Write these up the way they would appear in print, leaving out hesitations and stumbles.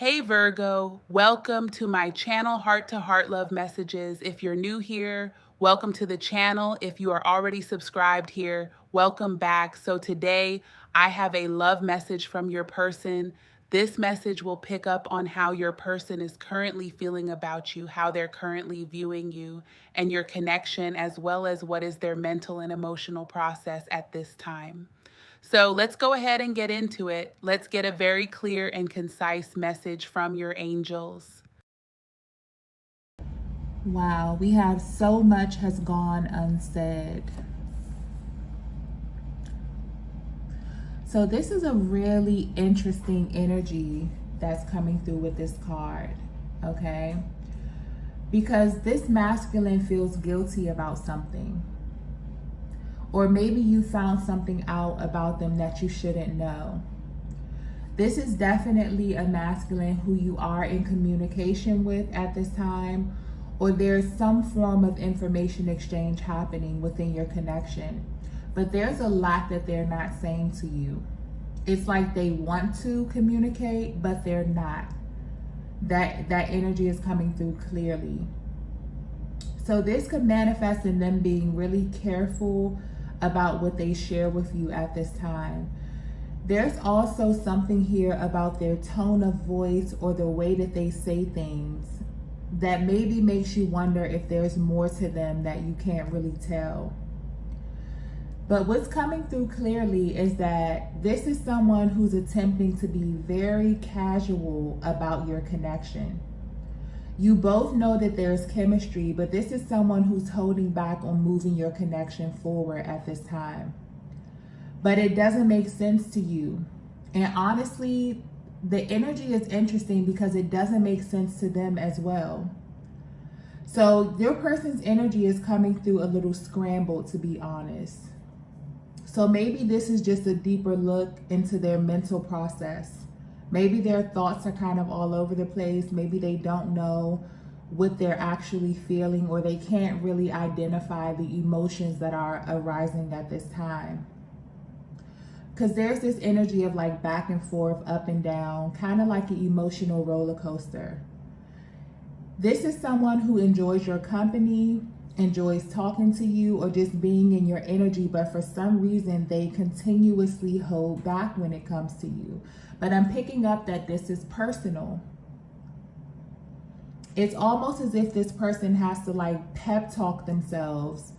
Hey Virgo, welcome to my channel, Heart to Heart Love Messages. If you're new here, welcome to the channel. If you are already subscribed here, welcome back. So today I have a love message from your person. This message will pick up on how your person is currently feeling about you, how they're currently viewing you, and your connection, as well as what is their mental and emotional process at this time. So let's go ahead and get into it. Let's get a very clear and concise message from your angels. Wow, we have so much has gone unsaid. So this is a really interesting energy that's coming through with this card, okay? Because this masculine feels guilty about something. Or maybe you found something out about them that you shouldn't know. This is definitely a masculine who you are in communication with at this time, or there's some form of information exchange happening within your connection. But there's a lot that they're not saying to you. It's like they want to communicate, but they're not. That energy is coming through clearly. So this could manifest in them being really careful about what they share with you at this time. There's also something here about their tone of voice or the way that they say things that maybe makes you wonder if there's more to them that you can't really tell. But what's coming through clearly is that this is someone who's attempting to be very casual about your connection. You both know that there's chemistry, but this is someone who's holding back on moving your connection forward at this time. But it doesn't make sense to you. And honestly, the energy is interesting because it doesn't make sense to them as well. So your person's energy is coming through a little scrambled, to be honest. So maybe this is just a deeper look into their mental process. Maybe their thoughts are kind of all over the place. Maybe they don't know what they're actually feeling, or they can't really identify the emotions that are arising at this time. Because there's this energy of like back and forth, up and down, kind of like an emotional roller coaster. This is someone who enjoys your company, enjoys talking to you, or just being in your energy, but for some reason they continuously hold back when it comes to you. But I'm picking up that this is personal. It's almost as if this person has to like pep talk themselves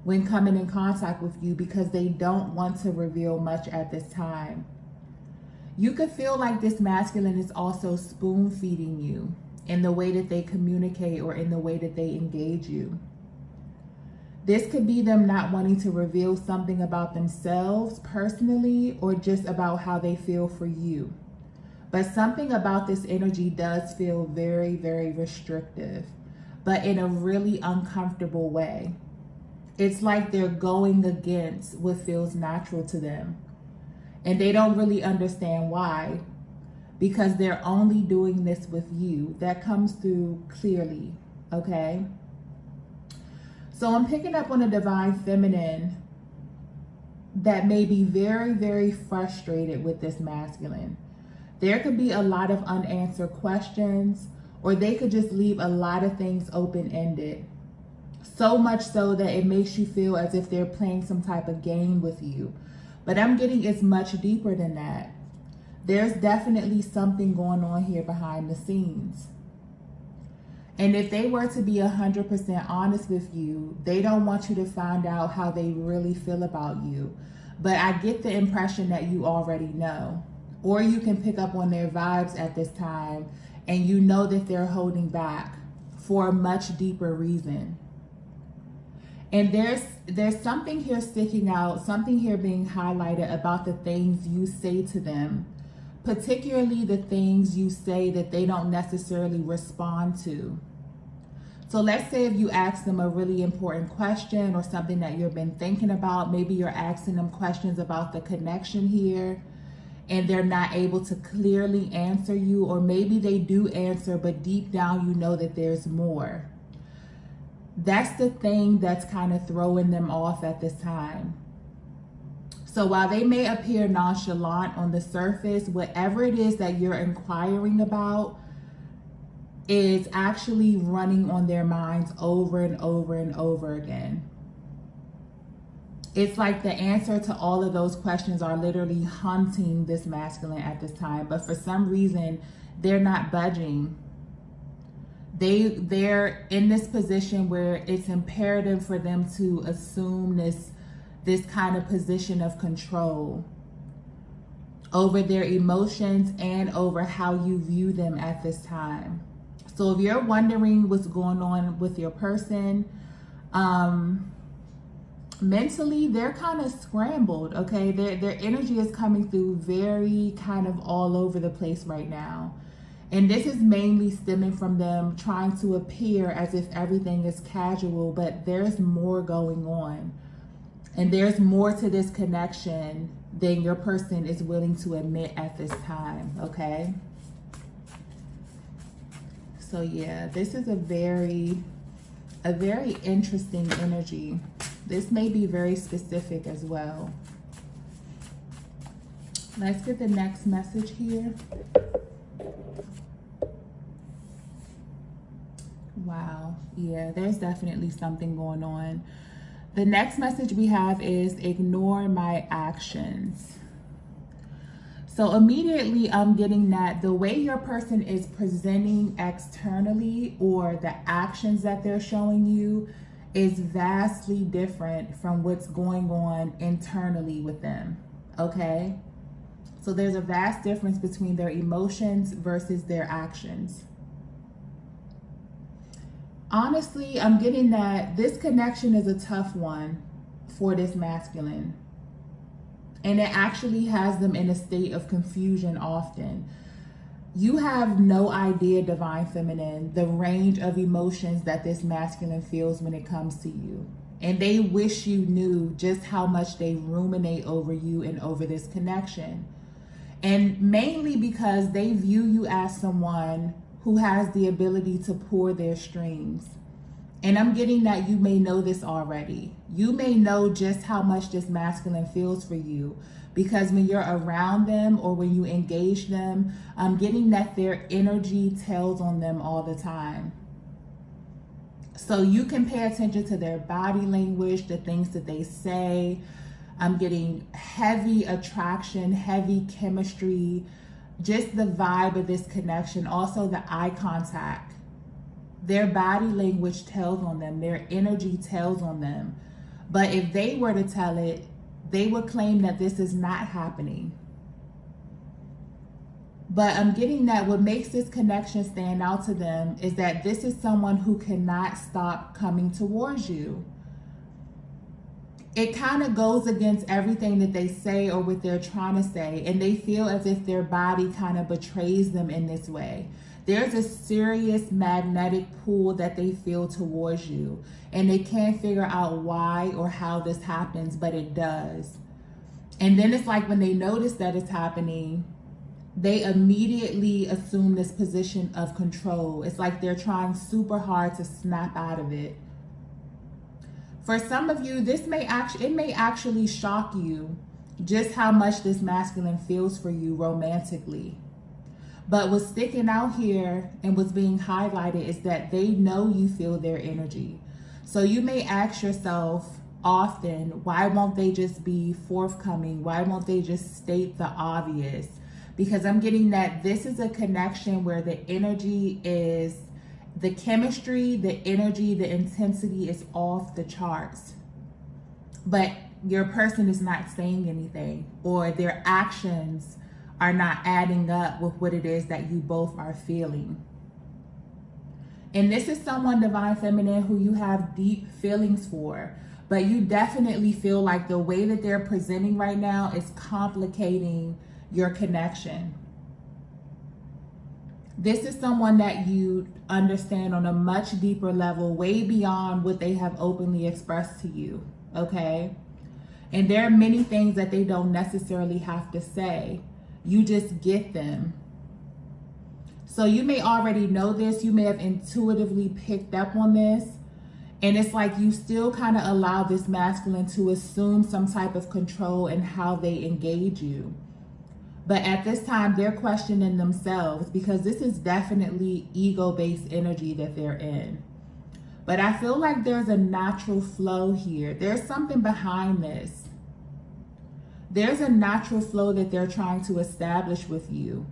when coming in contact with you because they don't want to reveal much at this time. You could feel like this masculine is also spoon feeding you in the way that they communicate or in the way that they engage you. This could be them not wanting to reveal something about themselves personally, or just about how they feel for you. But something about this energy does feel very, very restrictive, but in a really uncomfortable way. It's like they're going against what feels natural to them. And they don't really understand why, because they're only doing this with you. That comes through clearly, okay? So I'm picking up on a divine feminine that may be very, very frustrated with this masculine. There could be a lot of unanswered questions, or they could just leave a lot of things open-ended. So much so that it makes you feel as if they're playing some type of game with you. But I'm getting it's much deeper than that. There's definitely something going on here behind the scenes. And if they were to be 100% honest with you, they don't want you to find out how they really feel about you. But I get the impression that you already know. Or you can pick up on their vibes at this time, and you know that they're holding back for a much deeper reason. And there's something here sticking out, something here being highlighted about the things you say to them, particularly the things you say that they don't necessarily respond to. So let's say if you ask them a really important question or something that you've been thinking about, maybe you're asking them questions about the connection here, and they're not able to clearly answer you, or maybe they do answer, but deep down you know that there's more. That's the thing that's kind of throwing them off at this time. So while they may appear nonchalant on the surface, whatever it is that you're inquiring about is actually running on their minds over and over and over again. It's like the answer to all of those questions are literally haunting this masculine at this time, but for some reason they're not budging. They're in this position where it's imperative for them to assume this kind of position of control over their emotions and over how you view them at this time. So if you're wondering what's going on with your person, mentally, they're kind of scrambled, okay? Their energy is coming through very kind of all over the place right now. And this is mainly stemming from them trying to appear as if everything is casual, but there's more going on. And there's more to this connection than your person is willing to admit at this time, okay? So yeah, this is a very interesting energy. This may be very specific as well. Let's get the next message here. Wow, yeah, there's definitely something going on. The next message we have is ignore my actions. So immediately I'm getting that the way your person is presenting externally, or the actions that they're showing you, is vastly different from what's going on internally with them, okay? So there's a vast difference between their emotions versus their actions. Honestly, I'm getting that this connection is a tough one for this masculine. And it actually has them in a state of confusion often. You have no idea, Divine Feminine, the range of emotions that this masculine feels when it comes to you. And they wish you knew just how much they ruminate over you and over this connection. And mainly because they view you as someone who has the ability to pour their strings. And I'm getting that you may know this already. You may know just how much this masculine feels for you, because when you're around them or when you engage them, I'm getting that their energy tells on them all the time. So you can pay attention to their body language, the things that they say. I'm getting heavy attraction, heavy chemistry, just the vibe of this connection. Also the eye contact. Their body language tells on them. Their energy tells on them. But if they were to tell it, they would claim that this is not happening. But I'm getting that what makes this connection stand out to them is that this is someone who cannot stop coming towards you. It kind of goes against everything that they say or what they're trying to say, and they feel as if their body kind of betrays them in this way. There's a serious magnetic pull that they feel towards you, and they can't figure out why or how this happens, but it does. And then it's like when they notice that it's happening, they immediately assume this position of control. It's like they're trying super hard to snap out of it. For some of you, it may actually shock you just how much this masculine feels for you romantically. But what's sticking out here and what's being highlighted is that they know you feel their energy. So you may ask yourself often, why won't they just be forthcoming? Why won't they just state the obvious? Because I'm getting that this is a connection where the energy is, the chemistry, the energy, the intensity is off the charts. But your person is not saying anything, or their actions are not adding up with what it is that you both are feeling. And this is someone, Divine Feminine, who you have deep feelings for, but you definitely feel like the way that they're presenting right now is complicating your connection. This is someone that you understand on a much deeper level, way beyond what they have openly expressed to you, okay? And there are many things that they don't necessarily have to say. You just get them. So you may already know this. You may have intuitively picked up on this. And it's like you still kind of allow this masculine to assume some type of control in how they engage you. But at this time, they're questioning themselves because this is definitely ego-based energy that they're in. But I feel like there's a natural flow here. There's something behind this. There's a natural flow that they're trying to establish with you.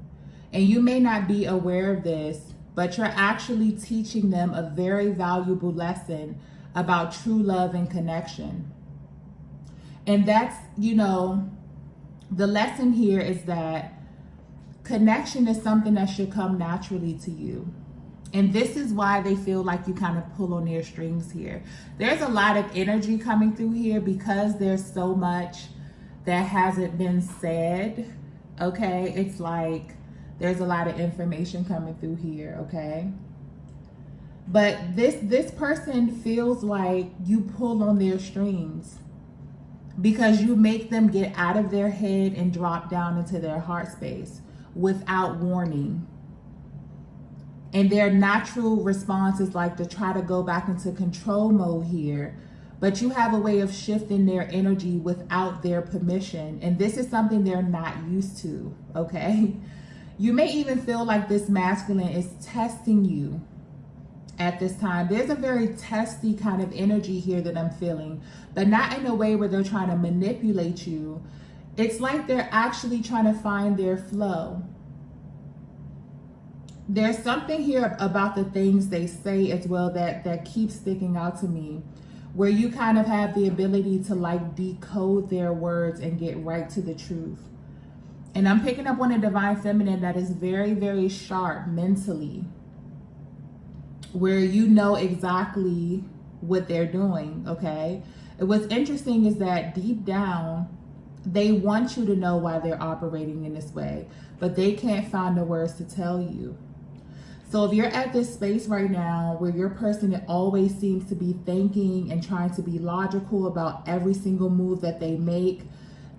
And you may not be aware of this, but you're actually teaching them a very valuable lesson about true love and connection. And that's, you know, the lesson here is that connection is something that should come naturally to you. And this is why they feel like you kind of pull on their strings here. There's a lot of energy coming through here because there's so much that hasn't been said, okay? It's like there's a lot of information coming through here, okay? But this person feels like you pull on their strings because you make them get out of their head and drop down into their heart space without warning. And their natural response is like to try to go back into control mode here. But you have a way of shifting their energy without their permission. And this is something they're not used to, okay? You may even feel like this masculine is testing you at this time. There's a very testy kind of energy here that I'm feeling, but not in a way where they're trying to manipulate you. It's like they're actually trying to find their flow. There's something here about the things they say as well that keeps sticking out to me, where you kind of have the ability to like decode their words and get right to the truth. And I'm picking up on a divine feminine that is very, very sharp mentally, where you know exactly what they're doing, okay? And what's interesting is that deep down, they want you to know why they're operating in this way, but they can't find the words to tell you. So if you're at this space right now where your person always seems to be thinking and trying to be logical about every single move that they make,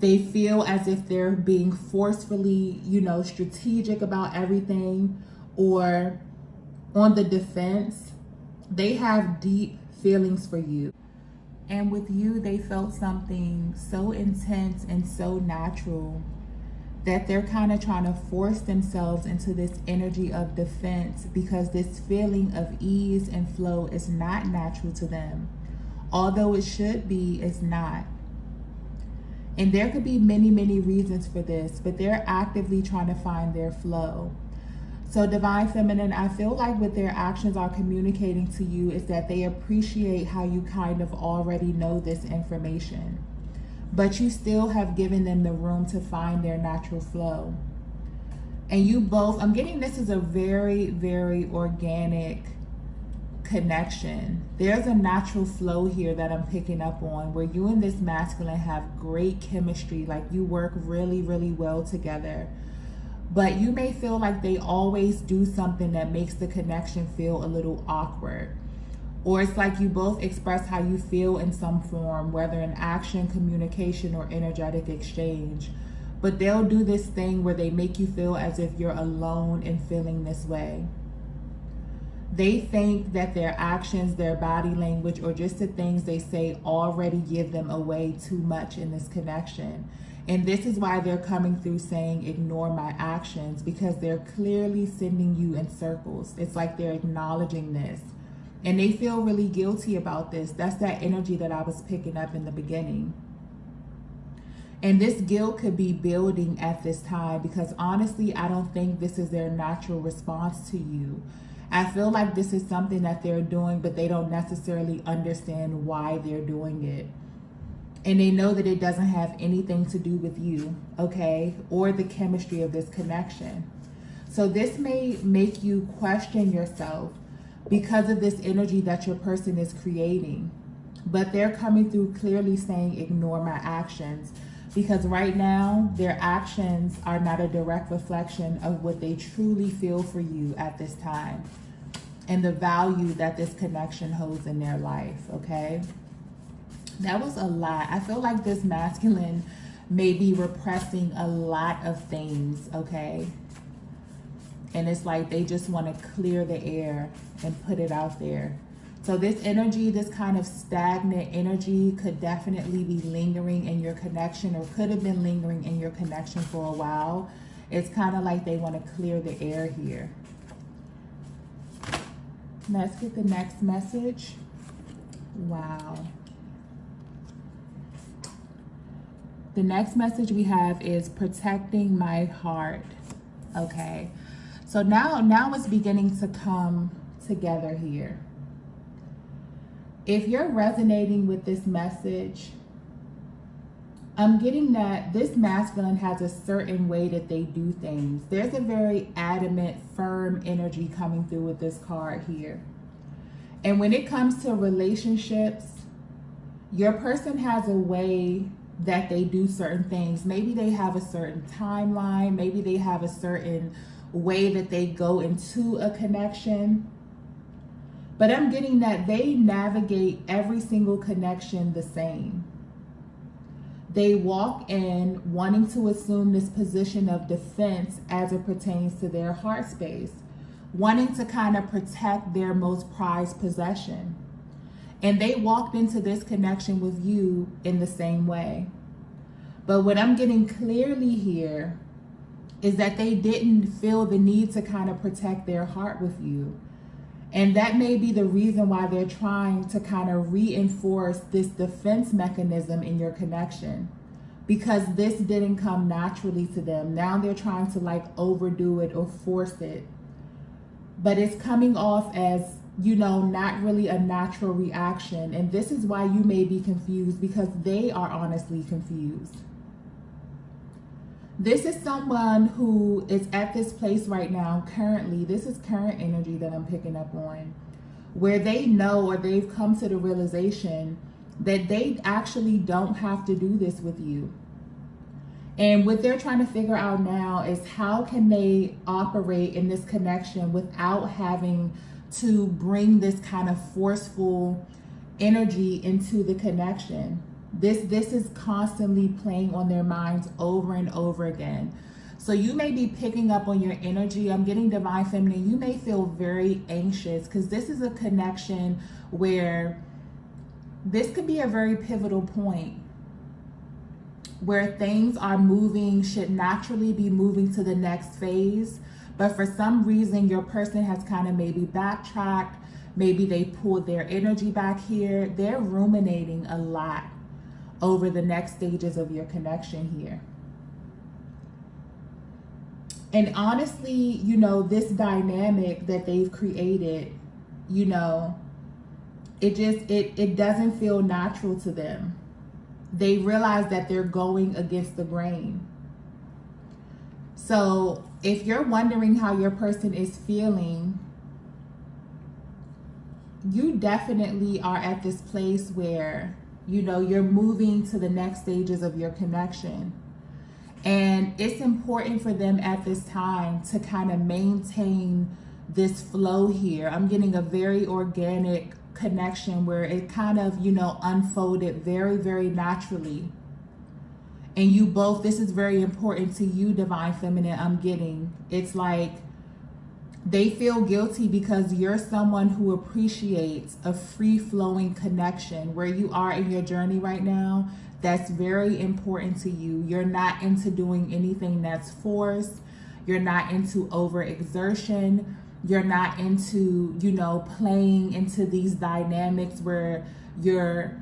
they feel as if they're being forcefully, you know, strategic about everything or on the defense, they have deep feelings for you. And with you, they felt something so intense and so natural that they're kind of trying to force themselves into this energy of defense because this feeling of ease and flow is not natural to them. Although it should be, it's not. And there could be many, many reasons for this, but they're actively trying to find their flow. So Divine Feminine, I feel like what their actions are communicating to you is that they appreciate how you kind of already know this information, but you still have given them the room to find their natural flow. And you both, I'm getting this is a very, very organic connection. There's a natural flow here that I'm picking up on where you and this masculine have great chemistry, like you work really, really well together. But you may feel like they always do something that makes the connection feel a little awkward. Or it's like you both express how you feel in some form, whether in action, communication, or energetic exchange. But they'll do this thing where they make you feel as if you're alone in feeling this way. They think that their actions, their body language, or just the things they say already give them away too much in this connection. And this is why they're coming through saying, ignore my actions, because they're clearly sending you in circles. It's like they're acknowledging this. And they feel really guilty about this. That's that energy that I was picking up in the beginning. And this guilt could be building at this time because honestly, I don't think this is their natural response to you. I feel like this is something that they're doing, but they don't necessarily understand why they're doing it. And they know that it doesn't have anything to do with you, okay, or the chemistry of this connection. So this may make you question yourself because of this energy that your person is creating. But they're coming through clearly saying, ignore my actions. Because right now, their actions are not a direct reflection of what they truly feel for you at this time and the value that this connection holds in their life, okay? That was a lot. I feel like this masculine may be repressing a lot of things, okay? And it's like they just want to clear the air and put it out there. So So this energy, this kind of stagnant energy could definitely be lingering in your connection, or could have been lingering in your connection for a while. It's kind of like they want to clear the air here. Let's get the next message. Wow. The next message we have is protecting my heart. Okay. So now it's beginning to come together here. If you're resonating with this message, I'm getting that this masculine has a certain way that they do things. There's a very adamant, firm energy coming through with this card here. And when it comes to relationships, your person has a way that they do certain things. Maybe they have a certain timeline. Maybe they have a certain way that they go into a connection. But I'm getting that they navigate every single connection the same. They walk in wanting to assume this position of defense as it pertains to their heart space, wanting to kind of protect their most prized possession. And they walked into this connection with you in the same way. But what I'm getting clearly here is that they didn't feel the need to kind of protect their heart with you. And that may be the reason why they're trying to kind of reinforce this defense mechanism in your connection, because this didn't come naturally to them. Now they're trying to like overdo it or force it. But it's coming off as, you know, not really a natural reaction. And this is why you may be confused, because they are honestly confused. This is someone who is at this place right now, currently. This is current energy that I'm picking up on, where they know, or they've come to the realization that they actually don't have to do this with you. And what they're trying to figure out now is how can they operate in this connection without having to bring this kind of forceful energy into the connection. This is constantly playing on their minds over and over again. So you may be picking up on your energy. I'm getting divine feminine. You may feel very anxious because this is a connection where this could be a very pivotal point where things are moving, should naturally be moving to the next phase. But for some reason, your person has kind of maybe backtracked. Maybe they pulled their energy back here. They're ruminating a lot over the next stages of your connection here. And honestly, you know, this dynamic that they've created, you know, it doesn't feel natural to them. They realize that they're going against the grain. So if you're wondering how your person is feeling, you definitely are at this place where, you know, you're moving to the next stages of your connection. And it's important for them at this time to kind of maintain this flow here. I'm getting a very organic connection where it kind of, you know, unfolded very, very naturally. And you both, this is very important to you, divine feminine. I'm getting, it's like they feel guilty because you're someone who appreciates a free-flowing connection. Where you are in your journey right now, that's very important to you. You're not into doing anything that's forced. You're not into overexertion. You're not into, you know, playing into these dynamics where you're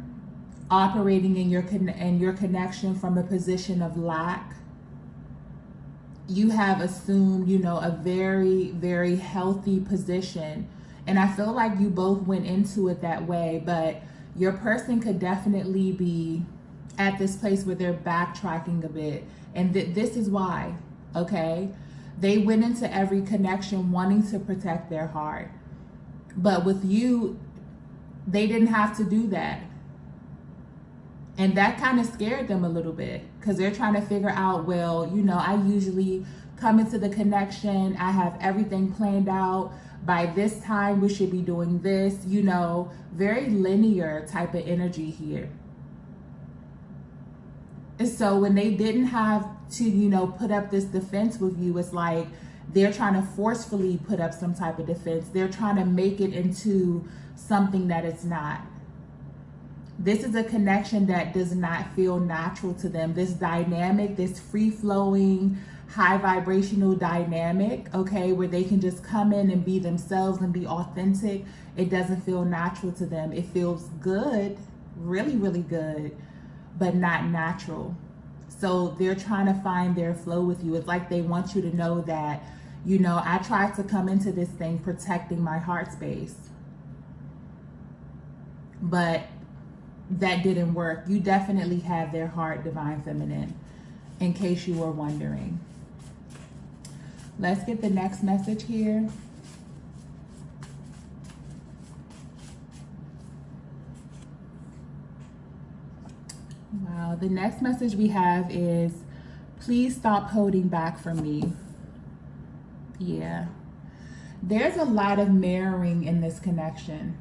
operating in your connection from a position of lack. You have assumed, you know, a very, very healthy position. And I feel like you both went into it that way, but your person could definitely be at this place where they're backtracking a bit. And this is why, okay? They went into every connection wanting to protect their heart. But with you, they didn't have to do that. And that kind of scared them a little bit because they're trying to figure out, well, you know, I usually come into the connection, I have everything planned out. By this time, we should be doing this, you know, very linear type of energy here. And so when they didn't have to, you know, put up this defense with you, it's like They're trying to forcefully put up some type of defense. They're trying to make it into something that it's not. This is a connection that does not feel natural to them. This dynamic, this free-flowing, high vibrational dynamic, okay, where they can just come in and be themselves and be authentic, it doesn't feel natural to them. It feels good, really, really good, but not natural. So they're trying to find their flow with you. It's like they want you to know that, you know, I tried to come into this thing protecting my heart space, but that didn't work. You definitely have their heart, Divine Feminine, in case you were wondering. Let's get the next message here. Wow, the next message we have is, please stop holding back from me. Yeah, there's a lot of mirroring in this connection.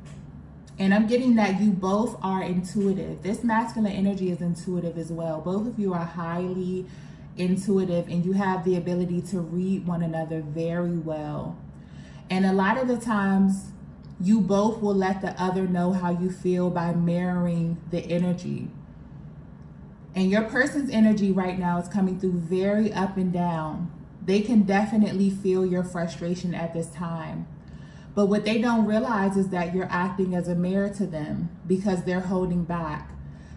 And I'm getting that you both are intuitive. This masculine energy is intuitive as well. Both of you are highly intuitive and you have the ability to read one another very well. And a lot of the times, you both will let the other know how you feel by mirroring the energy. And your person's energy right now is coming through very up and down. They can definitely feel your frustration at this time. But what they don't realize is that you're acting as a mirror to them because they're holding back.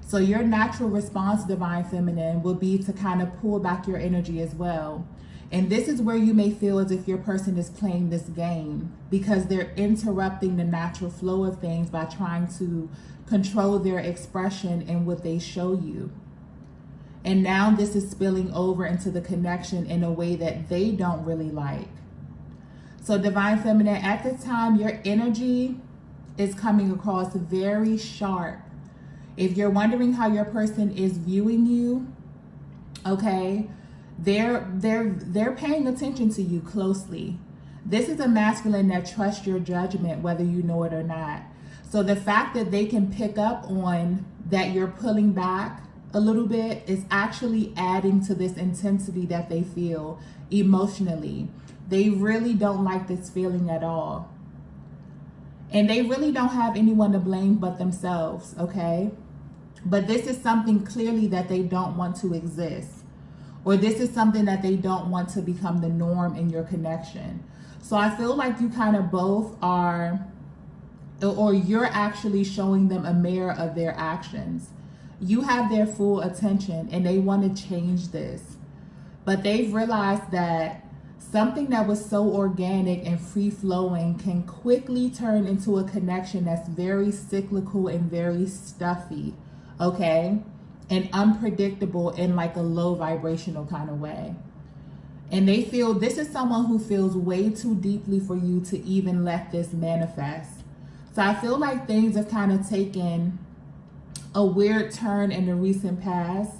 So your natural response, Divine Feminine, will be to kind of pull back your energy as well. And this is where you may feel as if your person is playing this game because they're interrupting the natural flow of things by trying to control their expression and what they show you. And now this is spilling over into the connection in a way that they don't really like. So Divine Feminine, at this time, your energy is coming across very sharp. If you're wondering how your person is viewing you, okay, they're paying attention to you closely. This is a masculine that trusts your judgment, whether you know it or not. So the fact that they can pick up on that you're pulling back a little bit is actually adding to this intensity that they feel emotionally. They really don't like this feeling at all. And they really don't have anyone to blame but themselves, okay? But this is something clearly that they don't want to exist. Or this is something that they don't want to become the norm in your connection. So I feel like you kind of both are, or you're actually showing them a mirror of their actions. You have their full attention and they want to change this. But they've realized that something that was so organic and free-flowing can quickly turn into a connection that's very cyclical and very stuffy, okay? And unpredictable in like a low vibrational kind of way. And they feel this is someone who feels way too deeply for you to even let this manifest. So I feel like things have kind of taken a weird turn in the recent past,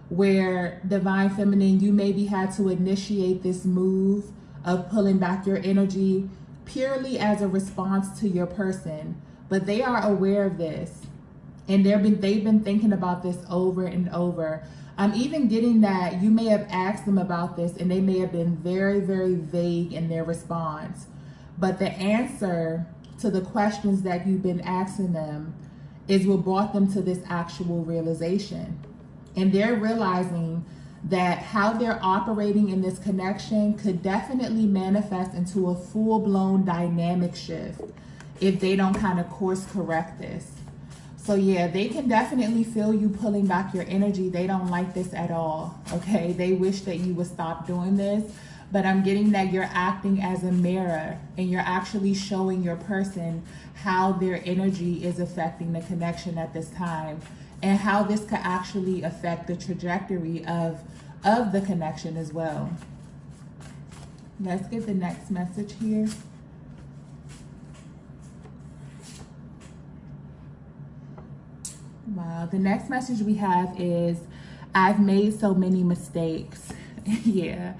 where Divine Feminine, you maybe had to initiate this move of pulling back your energy purely as a response to your person. But they are aware of this. And they've been thinking about this over and over. I'm even getting that you may have asked them about this and they may have been very, very vague in their response. But the answer to the questions that you've been asking them is what brought them to this actual realization. And they're realizing that how they're operating in this connection could definitely manifest into a full-blown dynamic shift if they don't kind of course correct this. So yeah, they can definitely feel you pulling back your energy. They don't like this at all, okay? They wish that you would stop doing this, but I'm getting that you're acting as a mirror and you're actually showing your person how their energy is affecting the connection at this time and how this could actually affect the trajectory of the connection as well. Let's get the next message here. Wow, the next message we have is, I've made so many mistakes. Yeah.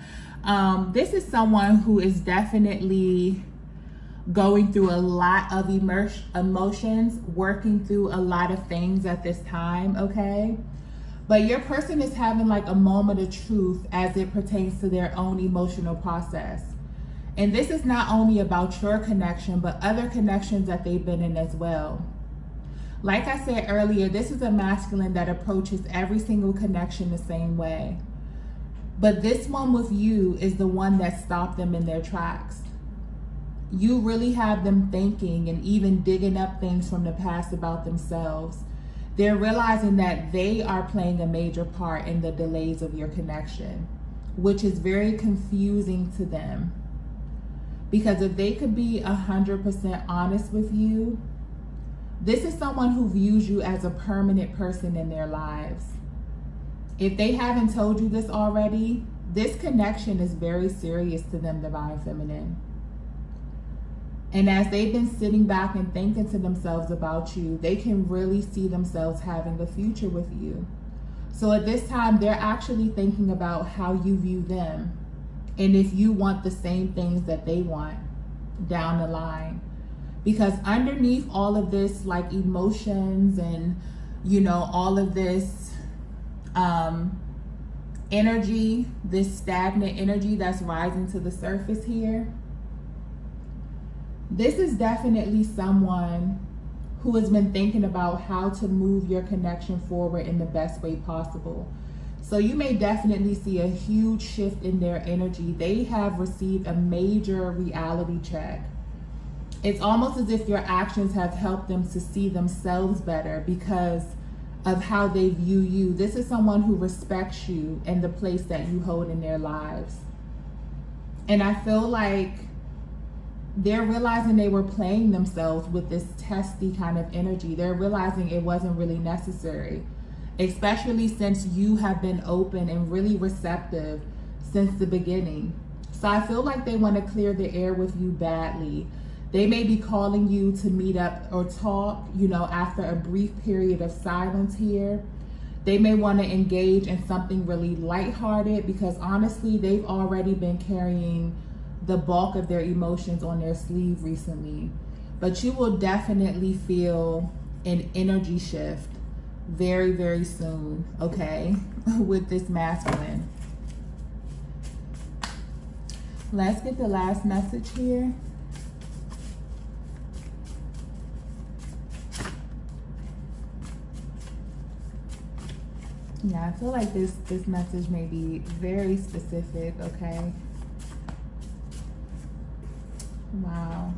This is someone who is definitely going through a lot of emotions, working through a lot of things at this time, okay? But your person is having like a moment of truth as it pertains to their own emotional process. And this is not only about your connection, but other connections that they've been in as well. Like I said earlier, this is a masculine that approaches every single connection the same way. But this one with you is the one that stopped them in their tracks. You really have them thinking and even digging up things from the past about themselves. They're realizing that they are playing a major part in the delays of your connection, which is very confusing to them. Because if they could be 100% honest with you, this is someone who views you as a permanent person in their lives. If they haven't told you this already, this connection is very serious to them, Divine Feminine. And as they've been sitting back and thinking to themselves about you, they can really see themselves having a future with you. So at this time, they're actually thinking about how you view them and if you want the same things that they want down the line. Because underneath all of this, like emotions and, you know, all of this energy, this stagnant energy that's rising to the surface here, this is definitely someone who has been thinking about how to move your connection forward in the best way possible. So you may definitely see a huge shift in their energy. They have received a major reality check. It's almost as if your actions have helped them to see themselves better because of how they view you. This is someone who respects you and the place that you hold in their lives. And I feel like they're realizing they were playing themselves with this testy kind of energy. They're realizing it wasn't really necessary, especially since you have been open and really receptive since the beginning. So I feel like they want to clear the air with you badly. They may be calling you to meet up or talk, you know, after a brief period of silence here. They may want to engage in something really lighthearted because honestly, they've already been carrying the bulk of their emotions on their sleeve recently. But you will definitely feel an energy shift very, very soon, okay, with this masculine. Let's get the last message here. Yeah, I feel like this message may be very specific, okay? Wow.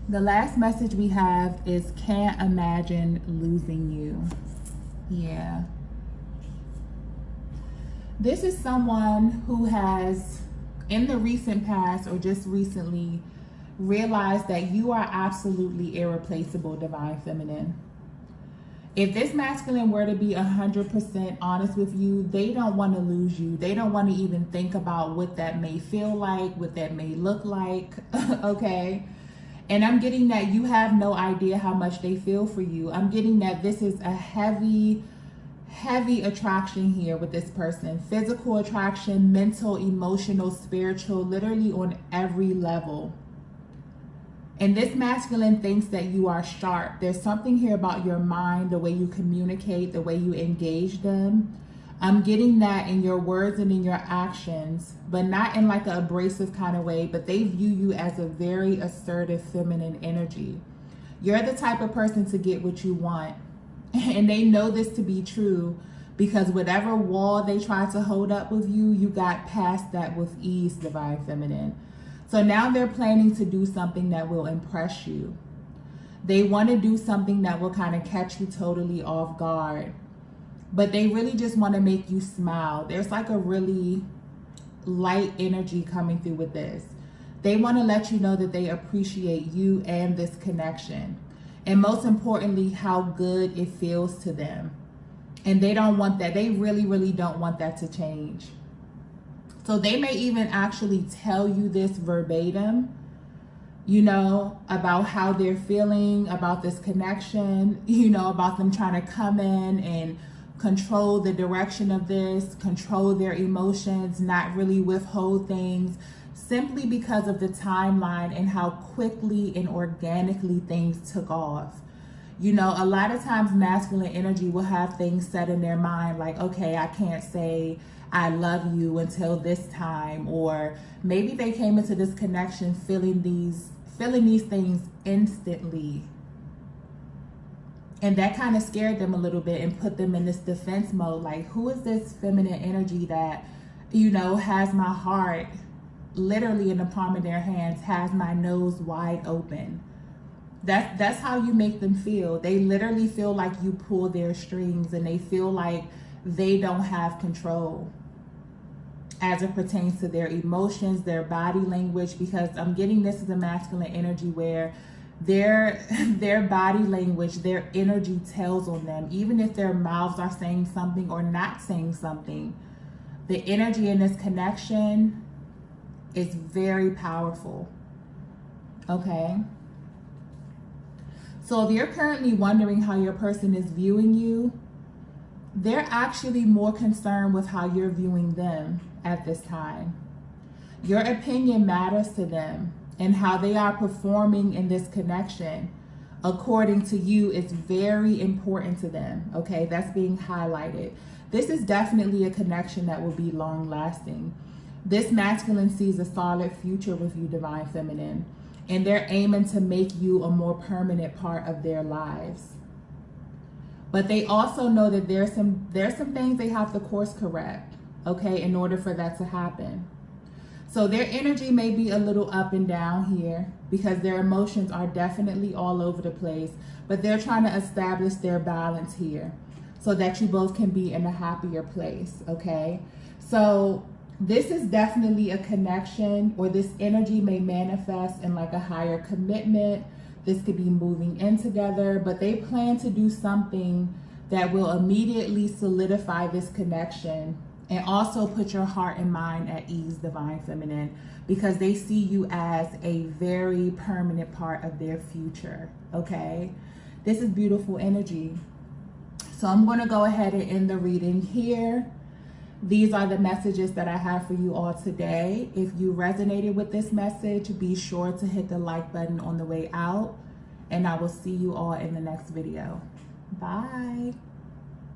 The last message we have is can't imagine losing you. Yeah. This is someone who has, in the recent past or just recently, realized that you are absolutely irreplaceable, Divine Feminine. If this masculine were to be 100% honest with you, they don't want to lose you. They don't want to even think about what that may feel like, what that may look like, okay? And I'm getting that you have no idea how much they feel for you. I'm getting that this is a heavy, heavy attraction here with this person. Physical attraction, mental, emotional, spiritual, literally on every level. And this masculine thinks that you are sharp. There's something here about your mind, the way you communicate, the way you engage them. I'm getting that in your words and in your actions, but not in like an abrasive kind of way, but they view you as a very assertive feminine energy. You're the type of person to get what you want. And they know this to be true because whatever wall they try to hold up with you, you got past that with ease, Divine Feminine. So now they're planning to do something that will impress you. They want to do something that will kind of catch you totally off guard. But they really just want to make you smile. There's like a really light energy coming through with this. They want to let you know that they appreciate you and this connection. And most importantly, how good it feels to them. And they don't want that. They really, really don't want that to change. So they may even actually tell you this verbatim, you know, about how they're feeling about this connection, you know, about them trying to come in and control the direction of this, control their emotions, not really withhold things, simply because of the timeline and how quickly and organically things took off. You know, a lot of times masculine energy will have things set in their mind like, okay, I can't say I love you until this time, or maybe they came into this connection feeling these things instantly. And that kind of scared them a little bit and put them in this defense mode. Like, who is this feminine energy that, you know, has my heart literally in the palm of their hands, has my nose wide open? That's how you make them feel. They literally feel like you pull their strings, and they feel like they don't have control as it pertains to their emotions, their body language, because I'm getting this as a masculine energy where their body language, their energy tells on them. Even if their mouths are saying something or not saying something, the energy in this connection is very powerful. Okay? So if you're currently wondering how your person is viewing you, they're actually more concerned with how you're viewing them at this time. Your opinion matters to them, and how they are performing in this connection, according to you, is very important to them. Okay, that's being highlighted. This is definitely a connection that will be long lasting. This masculine sees a solid future with you, Divine Feminine, and they're aiming to make you a more permanent part of their lives. But they also know that there's some things they have to course correct, okay, in order for that to happen. So their energy may be a little up and down here because their emotions are definitely all over the place, but they're trying to establish their balance here so that you both can be in a happier place, okay? So this is definitely a connection, or this energy may manifest in like a higher commitment. This could be moving in together, but they plan to do something that will immediately solidify this connection and also put your heart and mind at ease, Divine Feminine, because they see you as a very permanent part of their future, okay? This is beautiful energy. So I'm going to go ahead and end the reading here. These are the messages that I have for you all today. If you resonated with this message, be sure to hit the like button on the way out, and I will see you all in the next video. Bye.